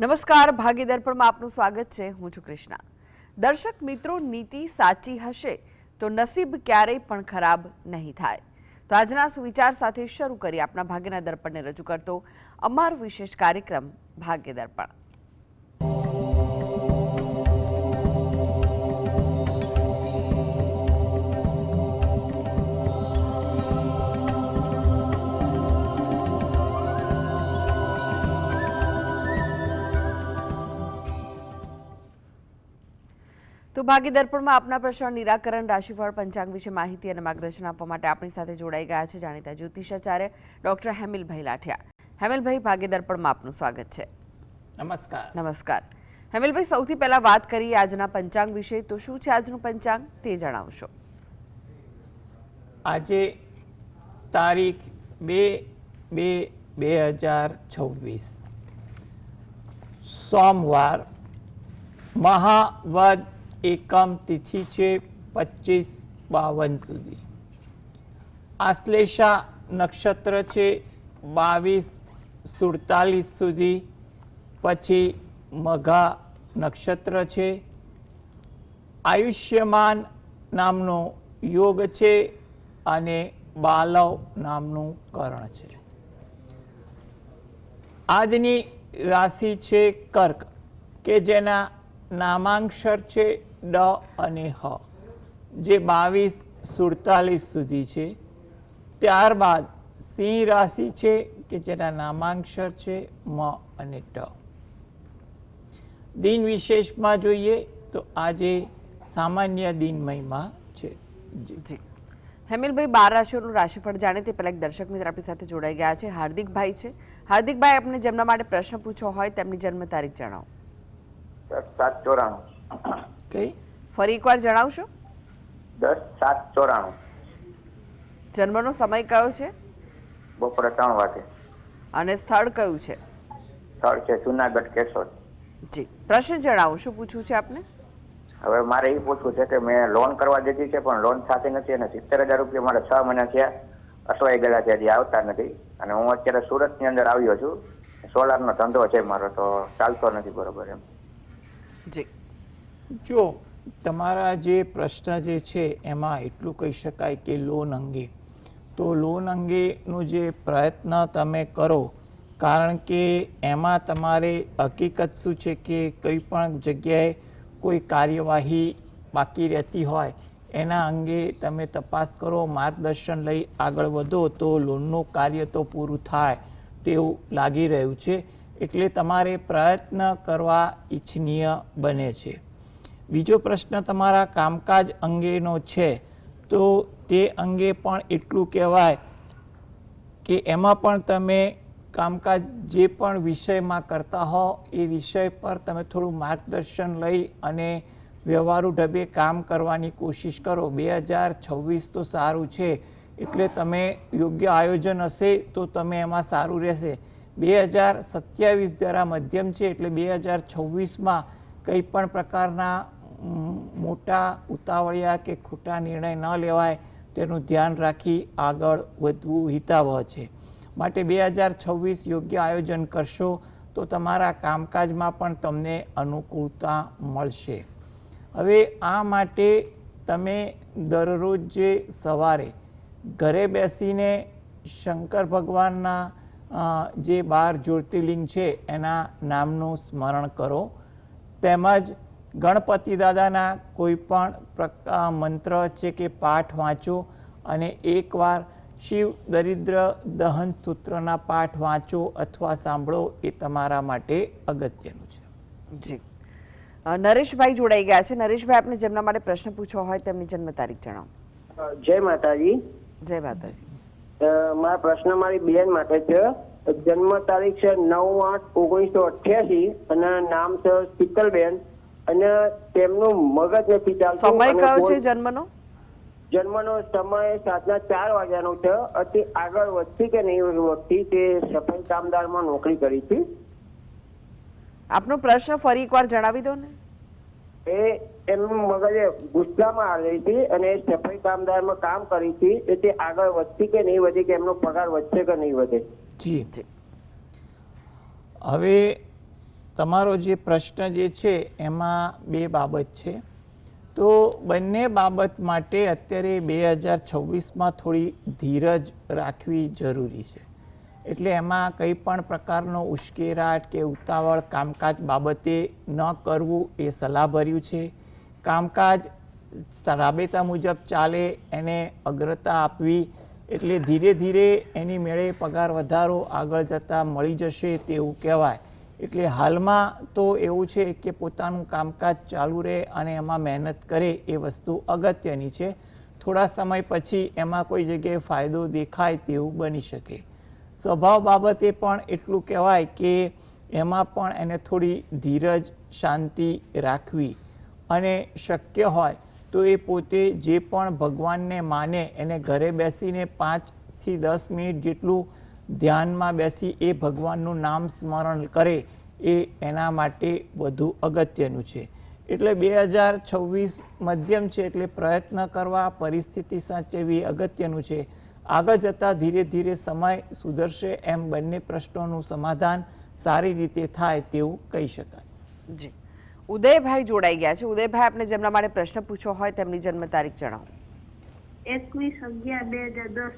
નમસ્કાર, ભાગ્ય દર્પણમાં આપનું સ્વાગત છે. હું છું કૃષ્ણા. દર્શક મિત્રો, નીતિ સાચી હશે તો નસીબ ક્યારેય પણ ખરાબ નહીં થાય. તો આજના સુવિચાર સાથે શરૂ કરી આપણા ભાગ્યના દર્પણને રજૂ કરતો અમારો વિશેષ કાર્યક્રમ ભાગ્ય દર્પણ. તો ભાગ્ય દર્પણમાં આપના પ્રશ્ન નિરાકરણ, રાશિફળ, પંચાંગ વિશે માહિતી અને માર્ગદર્શન આપવા માટે આપણી સાથે જોડાઈ ગયા છે જાણીતા જ્યોતિષાચાર્ય ડોક્ટર હેમિલભાઈ લાઠિયા. હેમિલભાઈ, ભાગ્ય દર્પણમાં આપનું સ્વાગત છે. નમસ્કાર. નમસ્કાર હેમિલભાઈ, સૌથી પહેલા વાત કરીએ આજના પંચાંગ વિશે. તો શું છે આજનું પંચાંગ તે જણાવશો? આજે તારીખ 2/2/2026 સોમવાર, મહાવદ એકમ તિથિ છે 25-52 સુધી. આશ્લેષા નક્ષત્ર છે 22-47 સુધી. પછી મઘા નક્ષત્ર છે. આયુષ્યમાન નામનો યોગ છે અને બાલવ નામનું કરણ છે. આજની રાશિ છે કર્ક, કે જેના નામાંક્ષર છે ડ અને હ, જે 22-47 સુધી છે. ત્યારબાદ સિંહ રાશિ છે, કે જેના નામાંક્ષર છે મ અને ટ. દિન વિશેષમાં જોઈએ તો આજે સામાન્ય દિન મહિમા છે. જી હેમિલભાઈ, 12 રાશિઓનું રાશિફળ જાણે તે પહેલા એક દર્શક મિત્ર આપણી સાથે જોડાઈ ગયા છે. હાર્દિકભાઈ છે. હાર્દિકભાઈ, આપને જેમના માટે પ્રશ્ન પૂછવો હોય તેમની જન્મ તારીખ જણાવો. 10/7/94. કઈ ફરી એકવાર જણાવશો? 10/7/94. જન્મનો સમય કયો છે બપોરે 3 વાગે. અને સ્થળ કયું છે? સ્થળ છે જુનાગઢ, કેશોદ. જી, પ્રશ્ન જણાવો, શું પૂછવું છે આપને? હવે મારે એ પૂછવું છે કે મેં લોન કરવા દીધી છે, પણ લોન થતી નથી અને 70,000 રૂપિયા મારે 6 મહિના થયા અટવાઈ ગયેલા છે, હજી આવતા નથી. અને હું અત્યારે સુરતની અંદર આવ્યો છું. સોલારનો ધંધો છે મારો, તો ચાલતો નથી બરોબર એમ. જી, જો તમારા જે પ્રશ્ન જે છે એમાં એટલું કહી શકાય કે લોન અંગે, તો લોન અંગેનો જે પ્રયત્ન તમે કરો, કારણ કે એમાં તમારે હકીકત શું છે કે કંઈ પણ જગ્યાએ કોઈ કાર્યવાહી બાકી રહેતી હોય એના અંગે તમે તપાસ કરો, માર્ગદર્શન લઈ આગળ વધો તો લોનનું કાર્ય તો પૂરું થાય તેવું લાગી રહ્યું છે. એટલે તમારે પ્રયત્ન કરવા ઈચ્છનીય બને છે. બીજો પ્રશ્ન તમારા કામકાજ અંગેનો છે, તો તે અંગે પણ એટલું કહેવાય કે એમાં પણ તમે કામકાજ જે પણ વિષયમાં કરતા હો એ વિષય પર તમે થોડું માર્ગદર્શન લઈ અને વ્યવહારુ ઢબે કામ કરવાની કોશિશ કરો. 2026 તો સારું છે, એટલે તમે યોગ્ય આયોજન હશે તો તમે એમાં સારું રહેશે. 2027 જરા મધ્યમ છે, એટલે 2026માં કંઈ પણ પ્રકારના મોટા ઉતાવળિયા કે ખોટા નિર્ણય ન લેવાય તેનું ધ્યાન રાખી આગળ વધવું હિતાવહ છે. માટે 2026 યોગ્ય આયોજન કરશો તો તમારા કામકાજમાં પણ તમને અનુકૂળતા મળશે. હવે આ માટે તમે દરરોજ જે સવારે ઘરે બેસીને શંકર ભગવાનના જે 12 જ્યોતિર્લિંગ છે એના નામનું સ્મરણ કરો, તેમજ ગણપતિ દાદાના કોઈ પણ મંત્ર છે કે પાઠ વાંચો, અને એકવાર શિવ દરિદ્ર દહન સૂત્રના પાઠ વાંચો અથવા સાંભળો, એ તમારા માટે અગત્યનું છે. જી, નરેશભાઈ જોડાઈ ગયા છે. નરેશભાઈ, આપને જેમના માટે પ્રશ્ન પૂછવો હોય તેમની જન્મ તારીખ જણાવો. જય માતાજી. જય માતાજી. મારા પ્રશ્ન મારી બેન માટે છે. જન્મ તારીખ છે 9/8/1988 અને નામ છે શીતલબેન, અને તેમનું મગજ નથી ચાલતું. સમય કયો છે જન્મનો? જન્મનો સમય સાંજના 4 વાગ્યાનો છે. અતિ આગળ વધતી કે નહીં વધતી, તે સફાઈ કામદારમાં નોકરી કરી છે. આપનો પ્રશ્ન ફરી એકવાર જણાવી દો ને. એમનું મગજ ગુસ્સામાં આવી હતી અને સફાઈ કામદારમાં કામ કરી હતી, એટલે આગળ વધતી કે નહીં વધે, કે એમનો પગાર વધશે કે નહીં વધે? જી, હવે તમારો જે પ્રશ્ન જે છે એમાં બે બાબત છે. તો બંને બાબત માટે અત્યારે 2026માં થોડી ધીરજ રાખવી જરૂરી છે. એટલે એમાં કંઈ પણ પ્રકારનો ઉશ્કેરાટ કે ઉતાવળ કામકાજ બાબતે ન કરવું એ સલાહભર્યું છે. કામકાજ રાબેતા મુજબ ચાલે એને અગ્રતા આપવી, એટલે ધીરે ધીરે એની મેળે પગાર વધારો આગળ જતાં મળી જશે તેવું કહેવાય. એટલે હાલમાં તો એવું છે કે પોતાનું કામકાજ ચાલુ રહે અને એમાં મહેનત કરે એ વસ્તુ અગત્યની છે. થોડા સમય પછી એમાં કોઈ જગ્યાએ ફાયદો દેખાય તેવું બની શકે. સ્વભાવ બાબતે પણ એટલું કહેવાય કે એમાં પણ એને થોડી ધીરજ શાંતિ રાખવી અને શક્ય હોય તો એ પોતે જે પણ ભગવાનને માને એને ઘરે બેસીને 5 થી 10 મિનિટ જેટલું ધ્યાનમાં બેસી એ ભગવાનનું નામ સ્મરણ કરે એ એના માટે વધુ અગત્યનું છે. એટલે 2026 મધ્યમ છે, એટલે પ્રયત્ન કરવા, પરિસ્થિતિ સાચવવી અગત્યનું છે. આગળ જતાં ધીરે ધીરે સમય સુધરશે એમ બંને પ્રશ્નોનું સમાધાન સારી રીતે થાય તેવું કહી શકાય. જી, ઉદયભાઈ જોડાઈ ગયા છે. ઉદયભાઈ, આપને જેમના માટે પ્રશ્ન પૂછવો હોય તેમની જન્મ તારીખ જણાવો. 21/11/2010.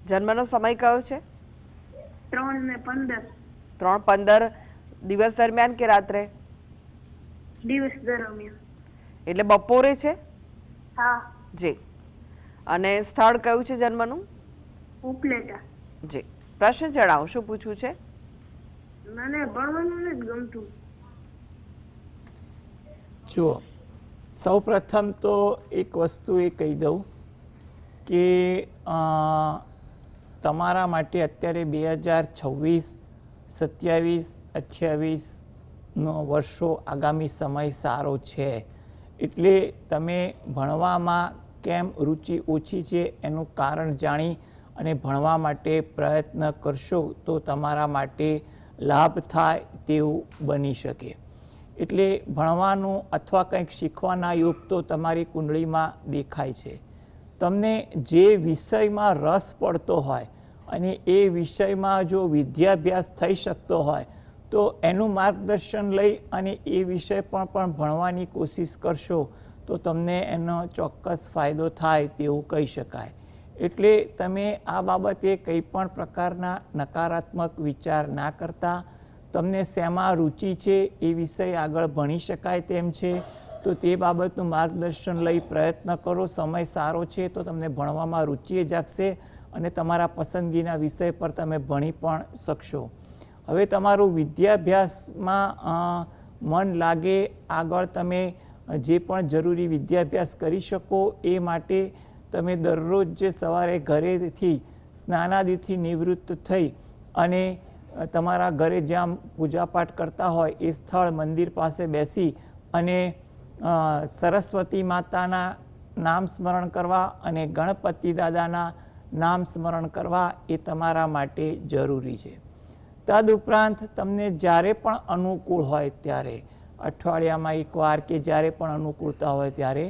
જન્મનો સમય કયો છે? 3 ને 15. 3:15 દિવસ દરમિયાન કે રાત્રે? દિવસ દરમિયાન. એટલે બપોરે છે? હા. જી. અને સ્થળ કયું છે જન્મનું? ઉપલેટા. જી. પ્રશ્ન જણાવો, શું પૂછવું છે? મને ભણવાનું નથી ગમતું. જુઓ, સૌ પ્રથમ તો એક વસ્તુ એ કહી દઉં કે તમારા માટે અત્યારે 2026, 27, 28નો વર્ષો આગામી સમય સારો છે. એટલે તમે ભણવામાં કેમ રુચિ ઓછી છે એનું કારણ જાણી અને ભણવા માટે પ્રયત્ન કરશો તો તમારા માટે લાભ થાય તેવું બની શકે. એટલે ભણવાનું અથવા કંઈક શીખવાના યોગ તો તમારી કુંડળીમાં દેખાય છે. તમને જે વિષયમાં રસ પડતો હોય અને એ વિષયમાં જો વિદ્યાભ્યાસ થઈ શકતો હોય તો એનું માર્ગદર્શન લઈ અને એ વિષય પણ ભણવાની કોશિશ કરશો તો તમને એનો ચોક્કસ ફાયદો થાય તેવું કહી શકાય. એટલે તમે આ બાબતે કંઈ પણ પ્રકારના નકારાત્મક વિચાર ના કરતા, તમને શેમાં રુચિ છે એ વિષય આગળ ભણી શકાય તેમ છે તો તે બાબતનું માર્ગદર્શન લઈ પ્રયત્ન કરો. સમય સારો છે તો તમને ભણવામાં રુચિ જાગશે અને તમારા પસંદગીના વિષય પર તમે ભણી પણ શકશો. હવે તમારું વિદ્યાભ્યાસમાં મન લાગે, આગળ તમે જે પણ જરૂરી વિદ્યાભ્યાસ કરી શકો એ માટે તમે દરરોજ જે સવારે ઘરેથી સ્નાનાદિથી નિવૃત્ત થઈ અને તમારા ઘરે જ્યાં પૂજાપાઠ કરતા હોય એ સ્થળ મંદિર પાસે બેસી અને સરસ્વતી માતાના નામ સ્મરણ કરવા અને ગણપતિ દાદાના નામ સ્મરણ કરવા એ તમારા માટે જરૂરી છે. તદુપરાંત તમને જ્યારે પણ અનુકૂળ હોય ત્યારે, અઠવાડિયામાં એકવાર કે જ્યારે પણ અનુકૂળતા હોય ત્યારે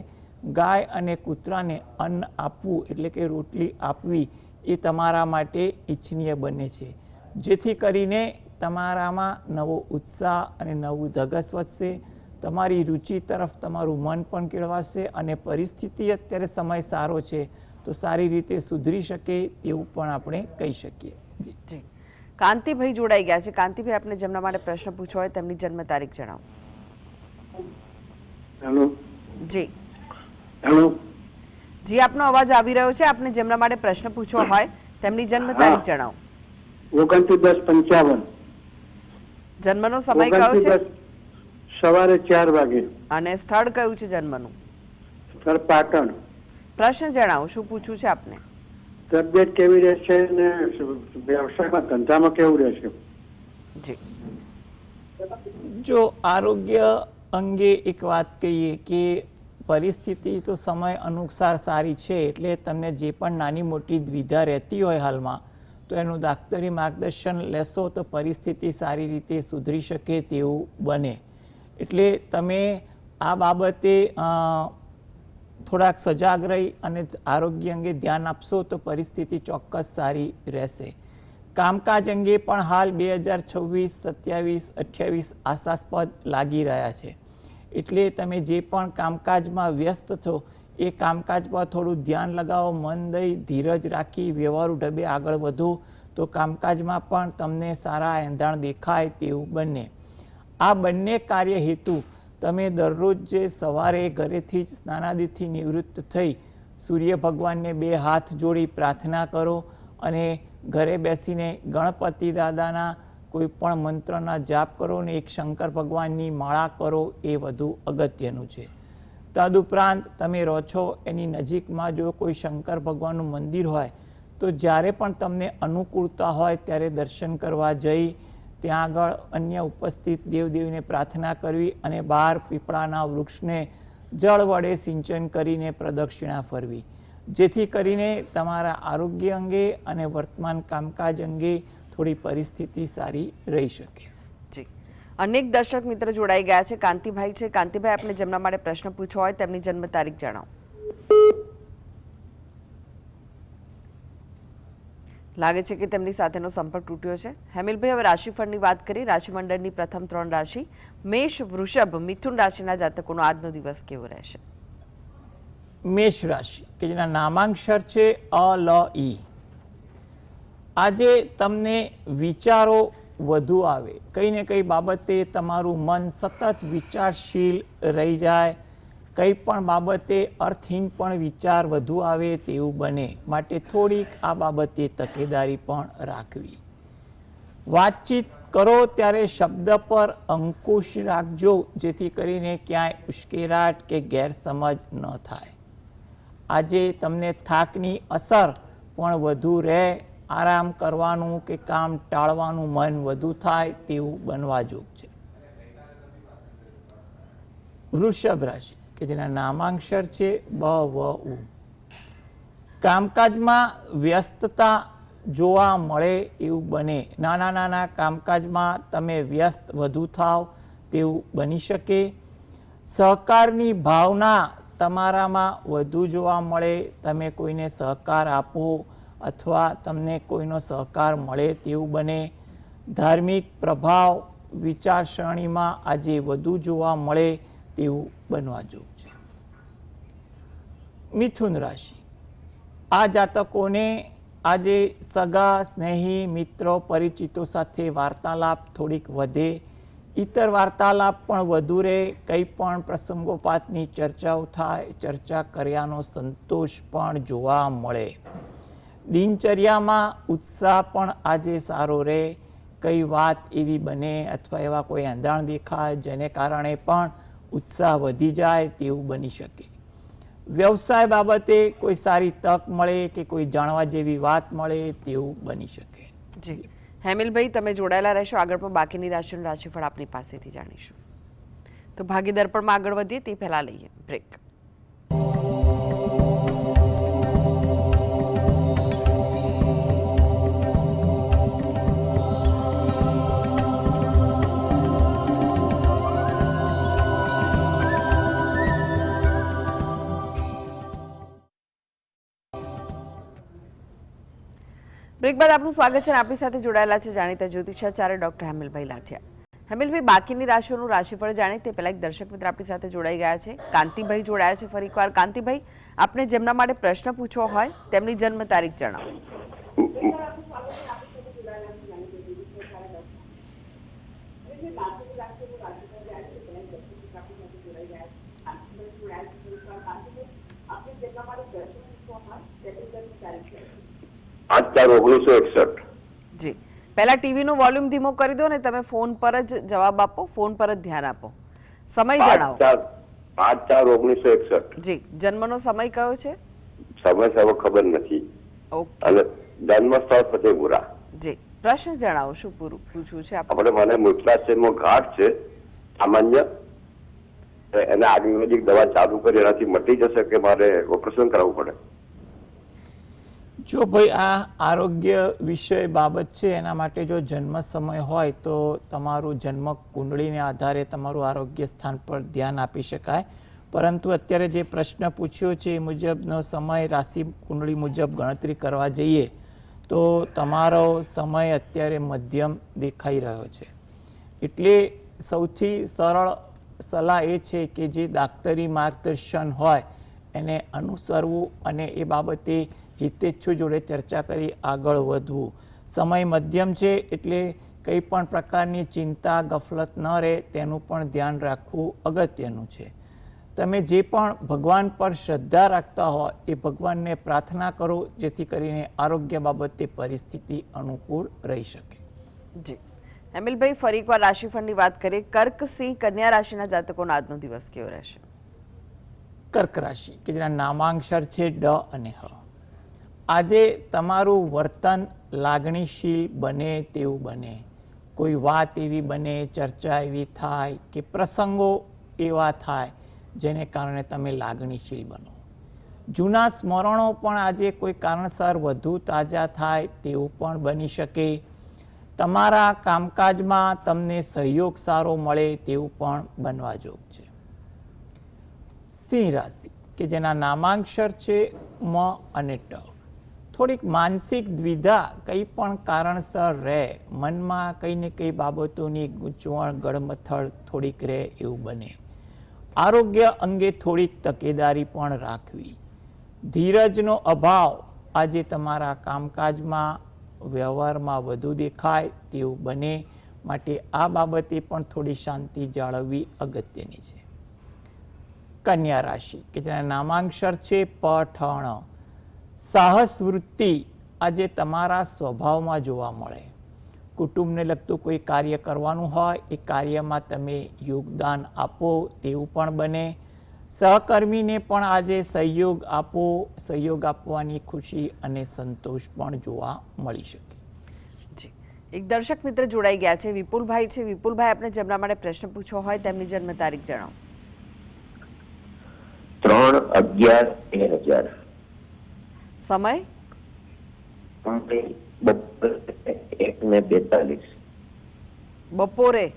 ગાય અને કૂતરાને અન્ન આપવું એટલે કે રોટલી આપવી એ તમારા માટે ઈચ્છનીય બને છે. જેથી કરીને તમારામાં નવો ઉત્સાહ અને નવું ધગસ વધશે, તમારી રુચિ તરફ તમારું મન પણ કેળવાશે અને પરિસ્થિતિ અત્યારે સમય સારો છે તો સારી રીતે સુધરી શકે તેવું પણ આપણે કહી શકીએ. જી. કાંતિભાઈ જોડાઈ ગયા છે. કાંતિભાઈ, આપને જેમના માટે પ્રશ્ન પૂછવો હોય તેમની જન્મ તારીખ જણાવો. હેલો. જી. હેલો. જી, આપનો અવાજ આવી રહ્યો છે. આપને જેમના માટે પ્રશ્ન પૂછવો હોય તેમની જન્મ તારીખ જણાવો. 29/10/55. જન્મનો સમય કયો છે? સવારે 4 વાગે. અને સ્થળ કયું છે જન્મનું? સર, પાટણ. પ્રશ્ન જણાવો, શું પૂછવું છે આપને? તબિયત કેવી રહેશે ને વ્યવસાયમાં ધંધામાં કેવું રહેશે? જી. જો આરોગ્ય અંગે એક વાત કહીએ કે પરિસ્થિતિ તો સમય અનુસાર સારી છે, એટલે તમને જે પણ નાની મોટી દ્વિધા રહેતી હોય હાલમાં તો એનું દાક્તરી માર્ગદર્શન લેશો તો પરિસ્થિતિ સારી રીતે સુધરી શકે તેવું બને. એટલે તમે આ બાબતે થોડાક સજાગ રહી અને આરોગ્ય અંગે ધ્યાન આપશો તો પરિસ્થિતિ ચોક્કસ સારી રહેશે. કામકાજ અંગે પણ હાલ 2026, 27, 28 આશાસ્પદ લાગી રહ્યા છે. એટલે તમે જે પણ કામકાજમાં વ્યસ્ત છો એ કામકાજ પર થોડું ધ્યાન લગાવો, મન દઈ ધીરજ રાખી વ્યવહારુ ઢબે આગળ વધો તો કામકાજમાં પણ તમને સારા એંધાણ દેખાય તેવું બને. આ બંને કાર્ય હેતુ તમે દરરોજ જે સવારે ઘરેથી જ સ્નાનાદિથી નિવૃત્ત થઈ સૂર્ય ભગવાનને 2 હાથ જોડી પ્રાર્થના કરો અને ઘરે બેસીને ગણપતિ દાદાના કોઈ પણ મંત્રના જાપ કરો ને એક શંકર ભગવાનની માળા કરો એ વધુ અગત્યનું છે. તદુપરાંત તમે રહો છો એની નજીકમાં જો કોઈ શંકર ભગવાનનું મંદિર હોય તો જ્યારે પણ તમને અનુકૂળતા હોય ત્યારે દર્શન કરવા જઈ ત્યાં આગળ અન્ય ઉપસ્થિત દેવદેવીને પ્રાર્થના કરવી અને બહાર પીપળાના વૃક્ષને જળ વડે સિંચન કરીને પ્રદક્ષિણા ફરવી, જેથી કરીને તમારા આરોગ્ય અંગે અને વર્તમાન કામકાજ અંગે થોડી પરિસ્થિતિ સારી રહી શકે. જી, અનેક દર્શક મિત્ર જોડાઈ ગયા છે. કાંતિભાઈ છે. કાંતિભાઈ, આપણે જેમના માટે પ્રશ્ન પૂછ્યો હોય તેમની જન્મ તારીખ જણાવો. લાગે છે કે તેમની સાથેનો સંપર્ક તૂટ્યો છે. હેમિલભાઈ, હવે રાશિફળની વાત કરીએ. રાશિમંડળની પ્રથમ 3 રાશિ મેષ, વૃષભ, મિથુન રાશિના જાતકોનો આજનો દિવસ કેવો રહેશે? મેષ રાશિ કે જેના નામાંક્ષર છે અ, લ, ઈ. આજે તમને વિચારો વધુ આવે, કંઈ ને કંઈ બાબતે તમારું મન સતત વિચારશીલ રહી જાય, કંઈ પણ બાબતે અર્થહીન પણ વિચાર વધુ આવે તેવું બને, માટે થોડીક આ બાબતે તકેદારી પણ રાખવી. વાતચીત કરો ત્યારે શબ્દ પર અંકુશ રાખજો, જેથી કરીને ક્યાંય ઉશ્કેરાટ કે ગેરસમજ ન થાય. આજે તમને થાકની અસર પણ વધુ રહે, આરામ કરવાનું કે કામ ટાળવાનું મન વધુ થાય તેવું બનવા જોગ છે. વૃષભ રાશિ કે જેના નામાંક્ષર છે બ, વ, ઉ. કામકાજમાં વ્યસ્તતા જોવા મળે એવું બને. નાના નાના કામકાજમાં તમે વ્યસ્ત વધુ થાવ તેવું બની શકે. સહકારની ભાવના તમારામાં વધુ જોવા મળે, તમે કોઈને સહકાર આપો અથવા તમને કોઈનો સહકાર મળે તેવું બને. ધાર્મિક પ્રભાવ વિચારસરણીમાં આજે વધુ જોવા મળે તેવું બનવા જોગ છે. મિથુન રાશિ, આ જાતકોને આજે સગા, સ્નેહી, મિત્રો, પરિચિતો સાથે વાર્તાલાપ થોડીક વધે, ઇતર વાર્તાલાપ પણ વધુ રહે, કંઈ પણ પ્રસંગોપાતની ચર્ચાઓ થાય, ચર્ચા કર્યાનો સંતોષ પણ જોવા મળે. દિનચર્યામાં ઉત્સાહ પણ આજે સારો રહે, કઈ વાત એવી બને અથવા એવા કોઈ એંધાણ દેખાય જેને કારણે પણ ઉત્સાહ વધી જાય તેવું બની શકે. વ્યવસાય બાબતે કોઈ સારી તક મળે કે કોઈ જાણવા જેવી વાત મળે તેવું બની શકે. જી હેમિલભાઈ, તમે જોડાયેલા રહેશો. આગળ પણ બાકીની રાશિનું રાશિફળ આપની પાસેથી જાણીશું. તો ભાગીદાર પણ આગળ વધીએ તે પહેલા લઈએ બ્રેક. બ્રેક બાદ આપનું સ્વાગત છે. આપણી સાથે જોડાયેલા છે જાણીતા જ્યોતિષાચાર્ય ડોક્ટર હેમિલભાઈ લાઠિયા. હેમિલભાઈ, બાકીની રાશિઓનું રાશિફળ જાણે તે પહેલા એક દર્શક મિત્ર આપણી સાથે જોડાઈ ગયા છે. કાંતિભાઈ જોડાયા છે ફરી એકવાર. કાંતિભાઈ, આપને જેમના માટે પ્રશ્ન પૂછવો હોય તેમની જન્મ તારીખ જણાવો. જી, પહેલા ટીવી નો વોલ્યુમ ધીમો કરી દો ને તમે ફોન પર જ જવાબ આપો, ફોન પર જ ધ્યાન આપો. સમય જણાવો. 5/4/1961. જી, જન્મનો સમય કયો છે? સમય ખબર નથી. ઓકે. અને જન્મ સ્થળ ફતેપુરા. જી, પ્રશ્ન જણાવો, શું પૂછવું છે આપણે? મને મૂત્રાશયમાં ગાંઠ છે સામાન્ય, એને આયુર્વેદિક દવા ચાલુ કરી એનાથી મટી જશે કે મારે ઓપરેશન કરાવવું પડે? જો ભાઈ આ આરોગ્ય વિષય બાબત છે, એના માટે જો જન્મ સમય હોય તો તમારું જન્મ કુંડળીને આધારે તમારું આરોગ્ય સ્થાન પર ધ્યાન આપી શકાય. પરંતુ અત્યારે જે પ્રશ્ન પૂછ્યો છે એ મુજબનો સમય રાશિ કુંડળી મુજબ ગણતરી કરવા જઈએ તો તમારો સમય અત્યારે મધ્યમ દેખાઈ રહ્યો છે. એટલે સૌથી સરળ સલાહ એ છે કે જે દાક્તરી માર્ગદર્શન હોય એને અનુસરવું અને એ બાબતે હિતેચ્છુ જોડે ચર્ચા કરી આગળ વધવું. સમય મધ્યમ છે એટલે કંઈ પણ પ્રકારની ચિંતા ગફલત ન રહે તેનું પણ ધ્યાન રાખવું અગત્યનું છે. તમે જે પણ ભગવાન પર શ્રદ્ધા રાખતા હોય એ ભગવાનને પ્રાર્થના કરો જેથી કરીને આરોગ્ય બાબતે પરિસ્થિતિ અનુકૂળ રહી શકે. જી હેમિલભાઈ, ફરી એકવાર રાશિફળની વાત કરીએ. કર્ક, સિંહ, કન્યા રાશિના જાતકોનો આજનો દિવસ કેવો રહેશે? કર્ક રાશિ કે જેના નામાંક્ષર છે ડ અને હ. આજે તમારું વર્તન લાગણીશીલ બને તેવું બને. કોઈ વાત એવી બને, ચર્ચા એવી થાય કે પ્રસંગો એવા થાય જેને કારણે તમે લાગણીશીલ બનો. જૂના સ્મરણો પણ આજે કોઈ કારણસર વધુ તાજા થાય તેવું પણ બની શકે. તમારા કામકાજમાં તમને સહયોગ સારો મળે તેવું પણ બનવા જોગ છે. સિંહ રાશિ કે જેના નામાંક્ષર છે મ અને ટ. થોડીક માનસિક દ્વિધા કંઈ પણ કારણસર રહે, મનમાં કંઈ ને કંઈ બાબતોની ગૂંચવણ ગળમથળ થોડીક રહે એવું બને. આરોગ્ય અંગે થોડીક તકેદારી પણ રાખવી. ધીરજનો અભાવ આજે તમારા કામકાજમાં વ્યવહારમાં વધુ દેખાય તેવું બને. માટે આ બાબતે પણ થોડી શાંતિ જાળવવી અગત્યની છે. કન્યા રાશિ કે જેના નામાંક્ષર છે પઠણ. સાહસ વૃત્તિ આજે તમારા સ્વભાવમાં જોવા મળે. કુટુંબને લગતું કોઈ કાર્ય કરવાનું હોય એ કાર્યમાં તમે યોગદાન આપો તેવું પણ બને. સહકર્મીને પણ આજે સહયોગ આપો. સહયોગ આપવાની ખુશી અને સંતોષ પણ જોવા મળી શકે. જી, એક દર્શક મિત્ર જોડાઈ ગયા છે, વિપુલભાઈ છે. વિપુલભાઈ, આપણે જેમના માટે પ્રશ્ન પૂછવો હોય તેમની જન્મ તારીખ જણાવો. 3/11/2000. સમય? 1:42. બપોરે?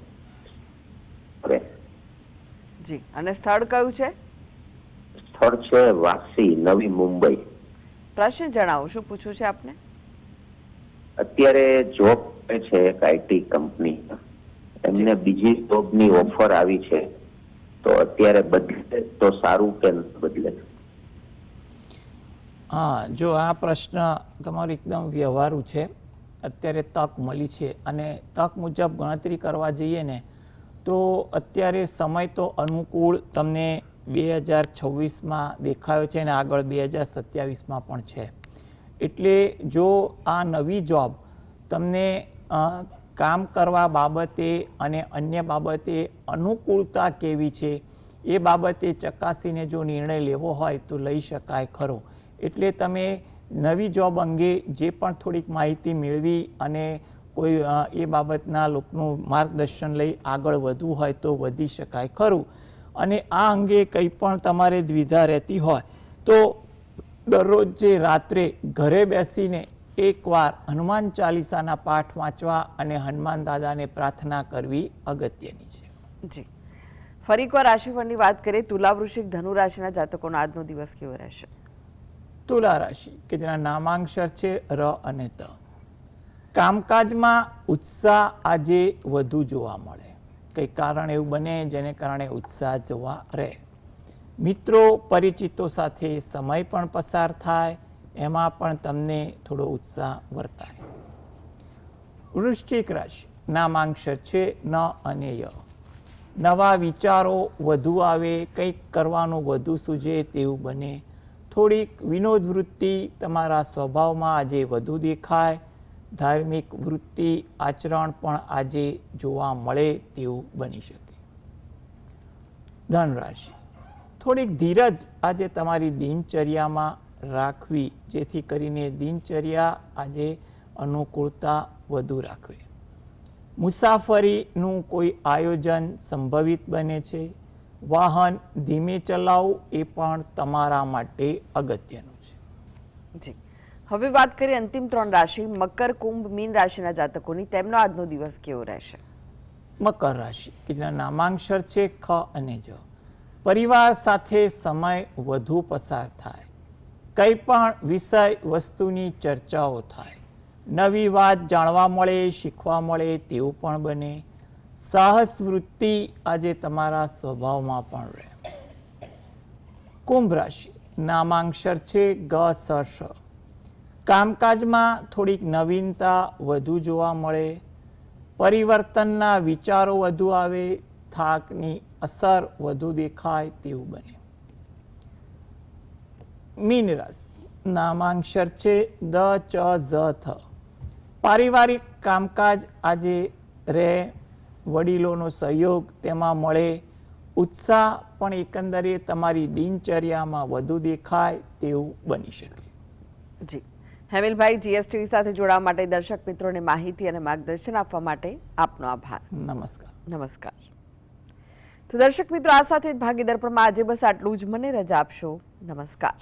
જી. અને સ્થળ કયું છે? સ્થળ છે વાસી, નવી મુંબઈ. પ્રશ્ન જણાવો, શું પૂછવું છે આપને? અત્યારે જોબ છે એક આઈટી કંપની, એમને બીજી જોબની ઓફર આવી છે, તો અત્યારે બદલે તો સારું કે ન બદલે? હા, જો આ પ્રશ્ન તમારો એકદમ વ્યવહારુ છે. અત્યારે તક મળી છે અને તક મુજબ ગણતરી કરવા જઈએ ને તો અત્યારે સમય તો અનુકૂળ તમને 2026માં દેખાયો છે અને આગળ 2027માં પણ છે. એટલે જો આ નવી જોબ તમને કામ કરવા બાબતે અને અન્ય બાબતે અનુકૂળતા કેવી છે એ બાબતે ચકાસીને જો નિર્ણય લેવો હોય તો લઈ શકાય ખરો. એટલે તમે નવી જોબ અંગે જે પણ થોડીક માહિતી મેળવી અને કોઈ એ બાબતના લોકોનું માર્ગદર્શન લઈ આગળ વધવું હોય તો વધી શકાય ખરું. અને આ અંગે કંઈ પણ તમારે દ્વિધા રહેતી હોય તો દરરોજ જે રાત્રે ઘરે બેસીને એકવાર હનુમાન ચાલીસાના પાઠ વાંચવા અને હનુમાન દાદાને પ્રાર્થના કરવી અગત્યની છે. જી, ફરી એકવાર રાશિફળની વાત કરીએ. તુલા, વૃશ્ચિક, ધનુ રાશિના જાતકોનો આજનો દિવસ કેવો રહેશે? તુલા રાશિ કે જેના નામાંક્ષર છે ર અને ત. કામકાજમાં ઉત્સાહ આજે વધુ જોવા મળે. કંઈ કારણ એવું બને જેને કારણે ઉત્સાહ જોવા રહે. મિત્રો પરિચિતો સાથે સમય પણ પસાર થાય, એમાં પણ તમને થોડો ઉત્સાહ વર્તાય. વૃશ્ચિક રાશિ નામાંક્ષર છે ન અને ય. નવા વિચારો વધુ આવે, કંઈક કરવાનું વધુ સૂઝે તેવું બને. થોડીક વિનોદ વૃત્તિ તમારા સ્વભાવમાં આજે વધુ દેખાય. ધાર્મિક વૃત્તિ આચરણ પણ આજે જોવા મળે તેવું બની શકે. ધન રાશિ થોડીક ધીરજ આજે તમારી દિનચર્યામાં રાખવી જેથી કરીને દિનચર્યા આજે અનુકૂળતા વધુ રાખવી. મુસાફરીનું કોઈ આયોજન સંભવિત બને છે. વાહન ધીમે ચલાવવું એ પણ તમારા માટે અગત્યનું છે. જી, હવે વાત કરીએ અંતિમ 3 રાશિ મકર, કુંભ, મીન રાશિના જાતકોની. તેમનો આજનો દિવસ કેવો રહેશે? મકર રાશિ કે જેના નામાંક્ષર છે ખ અને જ. પરિવાર સાથે સમય વધુ પસાર થાય. કંઈ પણ વિષય વસ્તુની ચર્ચાઓ થાય. નવી વાત જાણવા મળે, શીખવા મળે તેવું પણ બને. સાહસ વૃત્તિ આજે તમારા સ્વભાવમાં પણ રહે. કુંભ રાશિ, નામાંક્ષર છે ગ સ શ. કામકાજમાં થોડીક નવીનતા વધુ જોવા મળે, પરિવર્તનના વિચારો વધુ આવે, થાકની અસર વધુ દેખાય તેવું બને. મીન રાશિ, નામાંક્ષર છે દ ચ ઝ થ. પારિવારિક કામકાજ આજે રહે, વડીલોનો સહયોગ તેમાં મળે, ઉત્સાહ પણ એકંદરે તમારી દિનચર્યામાં વધુ દેખાય તેવું બની શકે. જી હેમિલભાઈ, જીએસટીવી સાથે જોડાવા માટે, દર્શક મિત્રોને માહિતી અને માર્ગદર્શન આપવા માટે આપનો આભાર. નમસ્કાર. નમસ્કાર. તો દર્શક મિત્રો, આ સાથે જ ભાગીદાર પણ આજે બસ આટલું જ. મને રજા આપશો. નમસ્કાર.